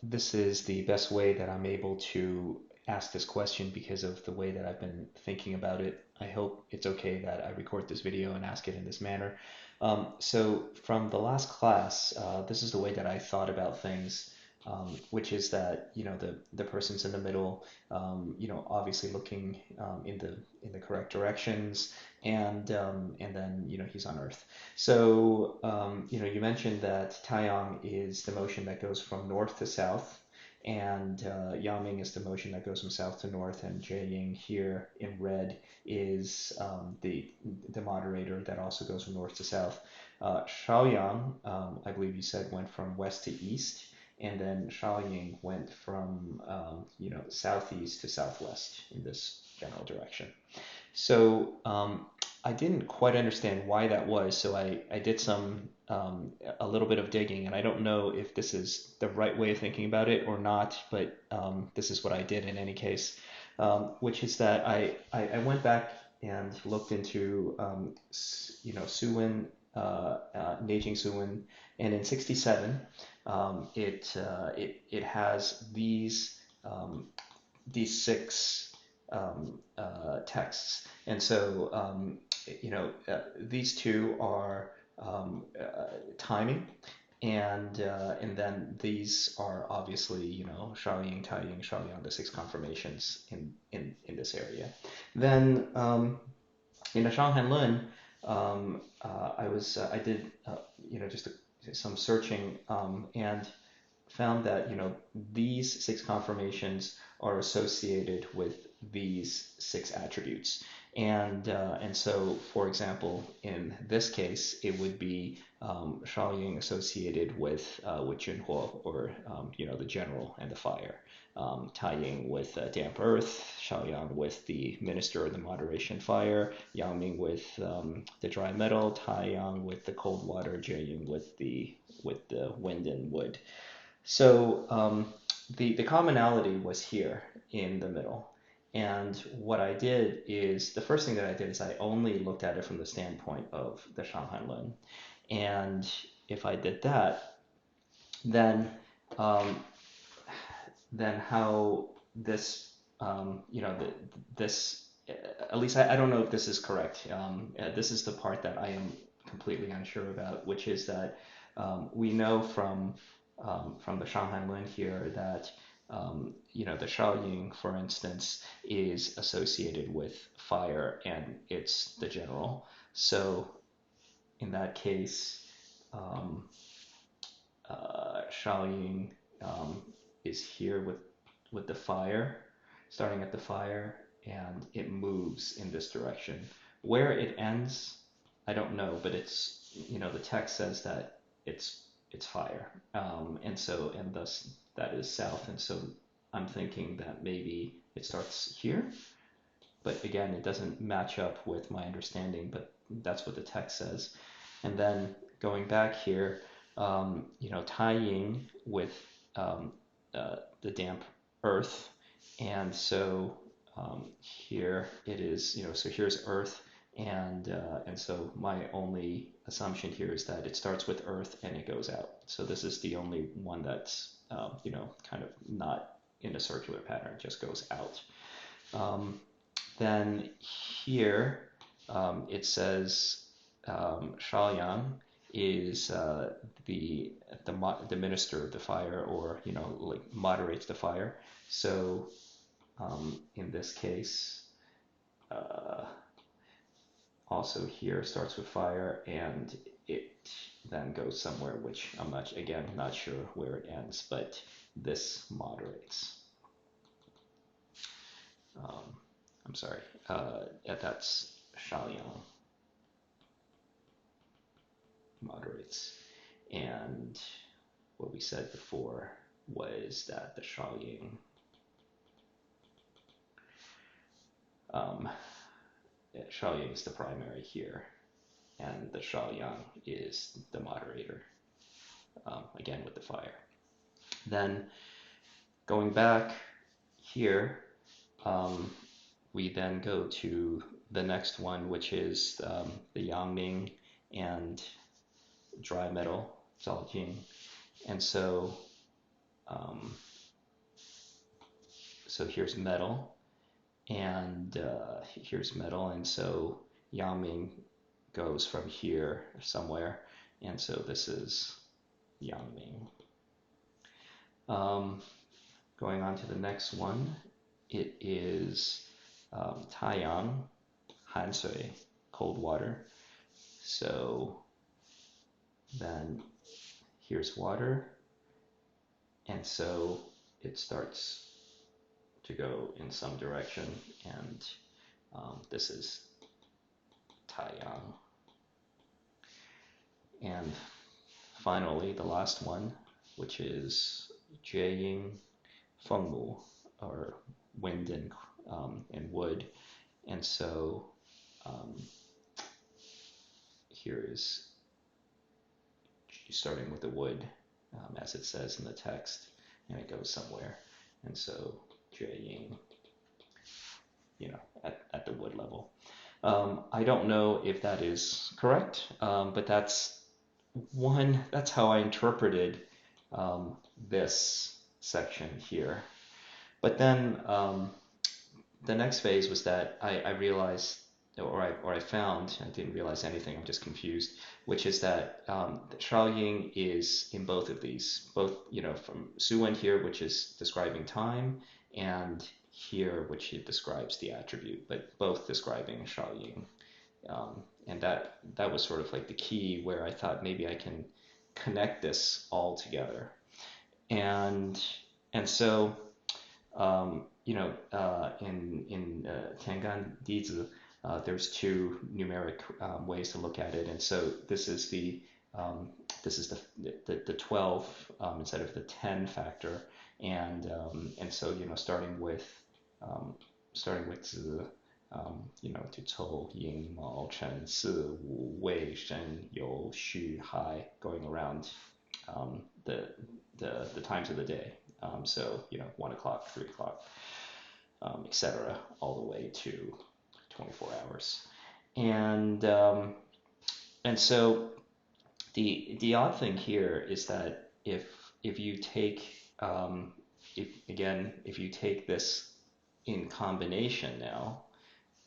this is the best way that I'm able to ask this question because of the way that I've been thinking about it. I hope it's okay that I record this video and ask it in this manner. So from the last class, this is the way that I thought about things, which is that the person's in the middle, obviously looking in the correct directions, and then he's on Earth. So, you mentioned that Taiyang is the motion that goes from north to south, and Yaming is the motion that goes from south to north, and Jieying here in red is the moderator that also goes from north to south. Shaoyang, I believe you said, went from west to east, and then Shaoying went from southeast to southwest in this general direction. So I didn't quite understand why that was, so I did a little bit of digging, and I don't know if this is the right way of thinking about it or not, but this is what I did in any case, which is that I went back and looked into Suwin, Neijing Suwin, and in 67, it has these six texts. And so, these two are timing, and then these are obviously, Shaoying, Taiying, Shaoyang, the six conformations in this area. Then in the Shanghan Lun, I did just some searching, and found that these six conformations are associated with these six attributes, and so, for example, in this case, it would be Shaoying associated with Junhuo, or the general and the fire. Taiying with damp earth, Shaoyang with the minister or the moderation fire, Yangming with the dry metal, Taiyang with the cold water, Jieying with the wind and wood. So the commonality was here in the middle. And what I did is, the first thing that I did is I only looked at it from the standpoint of the Shanghan Lun. And if I did that, then how this, this, at least I don't know if this is correct. This is the part that I am completely unsure about, which is that we know from the Shanghan Lin here that the Shaoying, for instance, is associated with fire, and it's the general. So in that case, um, Shaoying is here with the fire, starting at the fire, and it moves in this direction. Where it ends, I don't know, but it's, the text says that it's fire, and thus that is south, and so I'm thinking that maybe it starts here, but again, it doesn't match up with my understanding, but that's what the text says. And then going back here, tying with the damp earth, and so here it is, so here's earth, and so my only assumption here is that it starts with earth and it goes out. So this is the only one that's kind of not in a circular pattern, it just goes out. Then here it says Shaoyang is the minister of the fire, or like moderates the fire. So in this case, also here starts with fire, and it then goes somewhere, which I'm not sure where it ends, but this moderates. I'm sorry, that's Shaoyang moderates. And what we said before was that the Shaoying Shaoying is the primary here, and the Shaoyang is the moderator, again with the fire. Then going back here, we then go to the next one, which is the Yangming and dry metal, Zhaojing. And so so here's metal, and here's metal, and so Yangming goes from here somewhere, and so this is Yangming. Going on to the next one, it is Taiyang, Hansui, cold water. So then here's water, and so it starts to go in some direction, and this is Taiyang. And finally, the last one, which is Jieying Fengmu, or wind and wood. And so here is starting with the wood, as it says in the text, and it goes somewhere. And so Jieying, at the wood level. I don't know if that is correct, but that's how I interpreted this section here. But then the next phase was that I realized, or I found, I didn't realize anything, I'm just confused, which is that the Shaoying is in both of these, both, from Suwen here, which is describing time, and here, which it describes the attribute, but both describing Shaoying. And that was sort of like the key where I thought maybe I can connect this all together. And so in Tiangan Dizi, there's two numeric ways to look at it, and so this is the 12 instead of the 10 factor, and so starting with zi, 就凑 yin mao chen si wu wei shen you xu hai, going around the times of the day. So 1 o'clock, 3 o'clock, etc., all the way to 24 hours. And so the odd thing here is that if you take if you take this in combination now,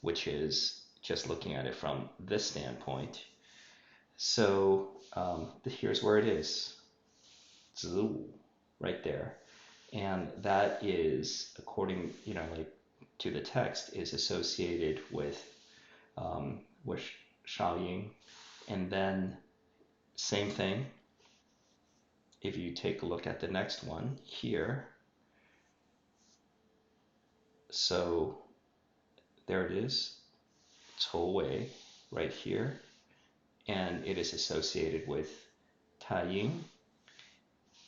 which is just looking at it from this standpoint, so here's where it is, 子午, right there. And that is, according, to the text, is associated with Shaoying. And then same thing, if you take a look at the next one here, so there it is, 筹wei, right here, and it is associated with Taiying.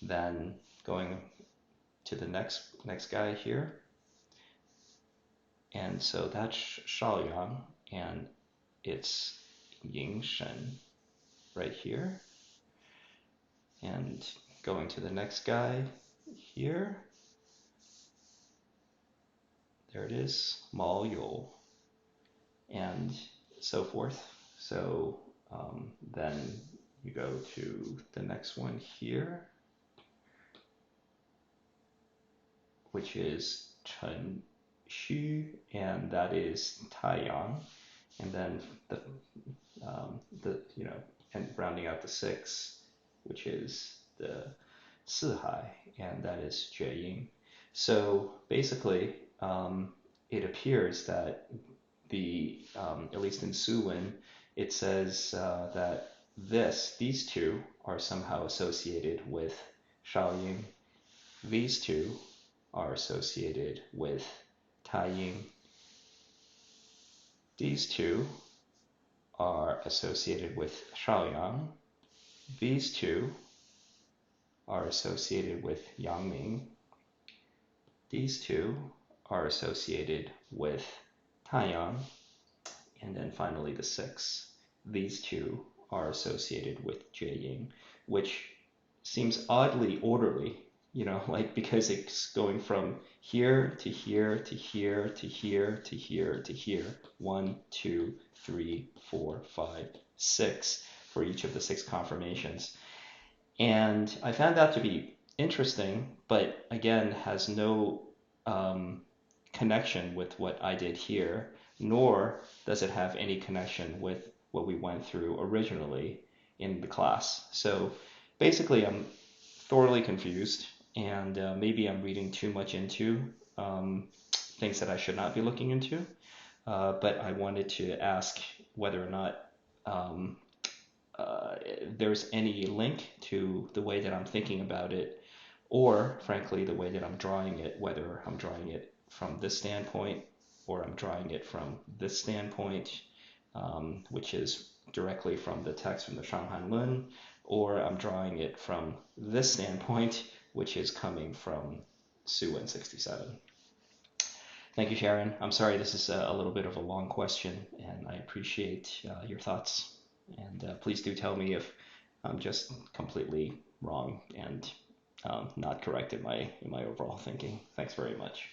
Then going to the next guy here, and so that's Shaoyang, and it's Ying Shen right here. And going to the next guy here, there it is, Mao You, and so forth. So then you go to the next one here, which is Chen Xu, and that is Taiyang. And then and rounding out the 6, which is the Sihai, and that is Jieying. So basically, it appears that at least in Suwen, it says that these two are somehow associated with Shaoying. These two are associated with Taiying. These two are associated with Shaoyang. These two are associated with Yangming. These two are associated with Taiyang. And then finally the 6. These two are associated with Jieying, which seems oddly orderly, because it's going from here to here to here to here to here to here. 1, 2, 3, 4, 5, 6 for each of the 6 conformations. And I found that to be interesting, but again has no um, connection with what I did here, nor does it have any connection with what we went through originally in the class. So basically, I'm thoroughly confused, and maybe I'm reading too much into things that I should not be looking into. But I wanted to ask whether or not um, there's any link to the way that I'm thinking about it, or frankly, the way that I'm drawing it, whether I'm drawing it from this standpoint or I'm drawing it from this standpoint, which is directly from the text from the Shanghan Lun, or I'm drawing it from this standpoint, which is coming from Suwen 67. Thank you, Sharon. I'm sorry this is a little bit of a long question, and I appreciate your thoughts. And please do tell me if I'm just completely wrong and not correct in my overall thinking. Thanks very much.